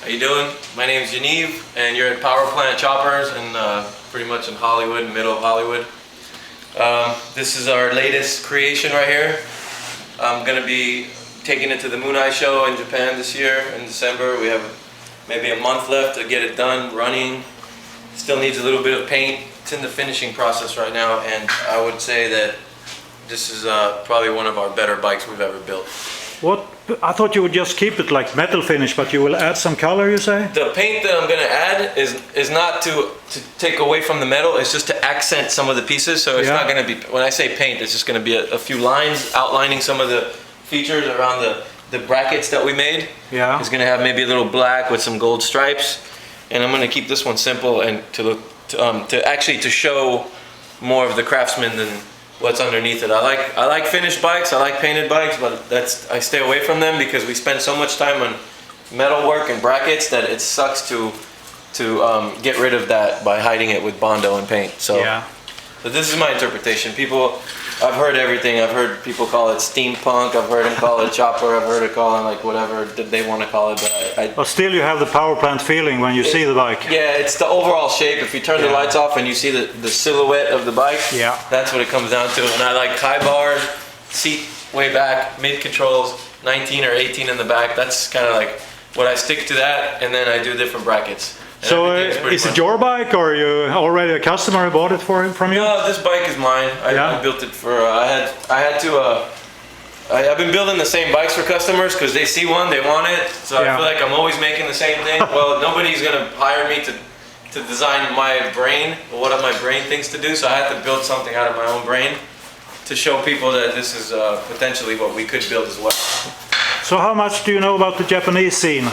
How you doing? My name is Yaniv, and you're at Powerplant Choppers, and pretty much in Hollywood, middle of Hollywood. This is our latest creation right here. I'm gonna be taking it to the Mooneyes show in Japan this year in December. We have maybe a month left to get it done, running. Still needs a little bit of paint. It's in the finishing process right now, and I would say that this is probably one of our better bikes we've ever built. What? I thought you would just keep it like metal finish, but you will add some color, you say? The paint that I'm gonna add is not to take away from the metal, it's just to accent some of the pieces. So it's not gonna be, when I say paint, it's just gonna be a few lines outlining some of the features around the brackets that we made. Yeah. It's gonna have maybe a little black with some gold stripes. And I'm gonna keep this one simple and to show more of the craftsman than what's underneath it. I like finished bikes, I like painted bikes, but I stay away from them because we spend so much time on metal work and brackets that it sucks to get rid of that by hiding it with Bondo and paint. So, but this is my interpretation. I've heard everything. I've heard people call it steampunk. I've heard them call it chopper. I've heard it call it like whatever they want to call it. But still, you have the power plant feeling when you see the bike. Yeah, it's the overall shape. If you turn the lights off and you see the silhouette of the bike, that's what it comes down to. And I like high bars, seat way back, mid controls, 19 or 18 in the back. That's kind of like what I stick to that, and then I do different brackets. So is it your bike, or are you already a customer who bought it from you? No, this bike is mine. I built it for. I've been building the same bikes for customers because they see one, they want it. So I feel like I'm always making the same thing. Well, nobody's gonna hire me to design my brain, what my brain thinks to do. So I had to build something out of my own brain to show people that this is potentially what we could build as well. So how much do you know about the Japanese scene?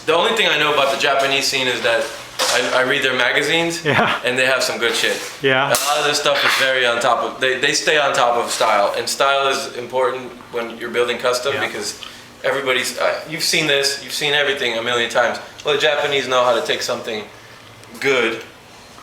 The only thing I know about the Japanese scene is that I read their magazines, and they have some good shit. Yeah. A lot of this stuff is very on top of, they stay on top of style, and style is important when you're building custom because everybody's, you've seen this, you've seen everything a million times. Well, the Japanese know how to take something good,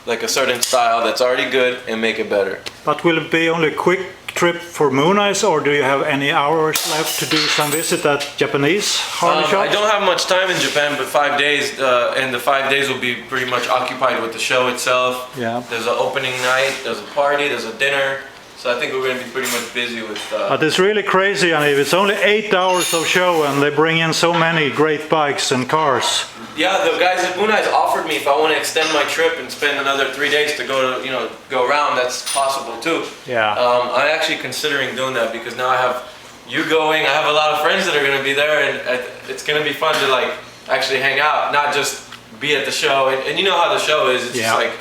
like a certain style that's already good, and make it better. But will it be only a quick trip for Mooneyes, or do you have any hours left to do some visit at Japanese Harley shops? I don't have much time in Japan, but 5 days, and the 5 days will be pretty much occupied with the show itself. Yeah. There's an opening night, there's a party, there's a dinner. So I think we're going to be pretty much busy with... But it's really crazy, Yaniv. It's only 8 hours of show, and they bring in so many great bikes and cars. Yeah, the guys at Mooneyes offered me if I want to extend my trip and spend another 3 days to go around. That's possible too. Yeah. I'm actually considering doing that because now I have you going. I have a lot of friends that are going to be there, and it's going to be fun to like actually hang out, not just be at the show. And you know how the show is. It's just like,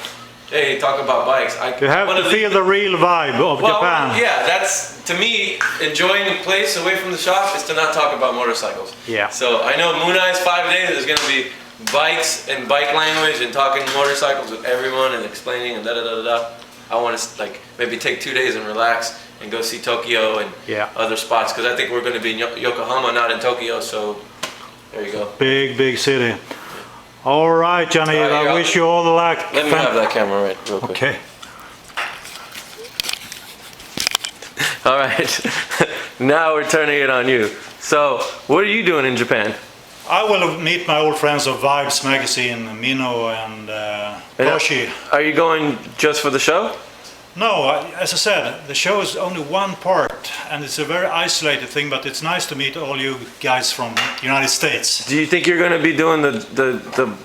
hey, talk about bikes. You have to feel the real vibe of Japan. Yeah, that's, to me, enjoying a place away from the shop is to not talk about motorcycles. Yeah. So I know Mooneyes 5 days is going to be bikes and bike language and talking motorcycles with everyone and explaining and da-da-da-da-da. I want to like maybe take 2 days and relax and go see Tokyo and other spots because I think we're going to be in Yokohama, not in Tokyo, so there you go. Big city. All right, Johnny, I wish you all the luck. Let me have that camera right real quick. Okay. All right, now we're turning it on you. So, what are you doing in Japan? I will meet my old friends of Vibes magazine, Mino and Toshi. Are you going just for the show? No, as I said, the show is only one part, and it's a very isolated thing, but it's nice to meet all you guys from the United States. Do you think you're going to be doing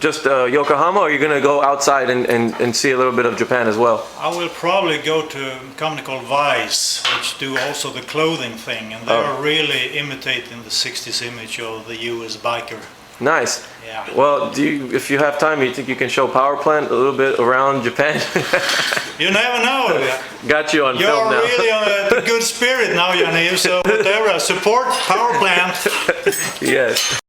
just Yokohama, or are you going to go outside and see a little bit of Japan as well? I will probably go to a company called Vice, which do also the clothing thing, and they are really imitating the 60s image of the US biker. Nice. Yeah. Well, if you have time, you think you can show Powerplant a little bit around Japan? You never know. Got you on film now. You're really on a good spirit now, Yaniv, so whatever, support Powerplant. Yes.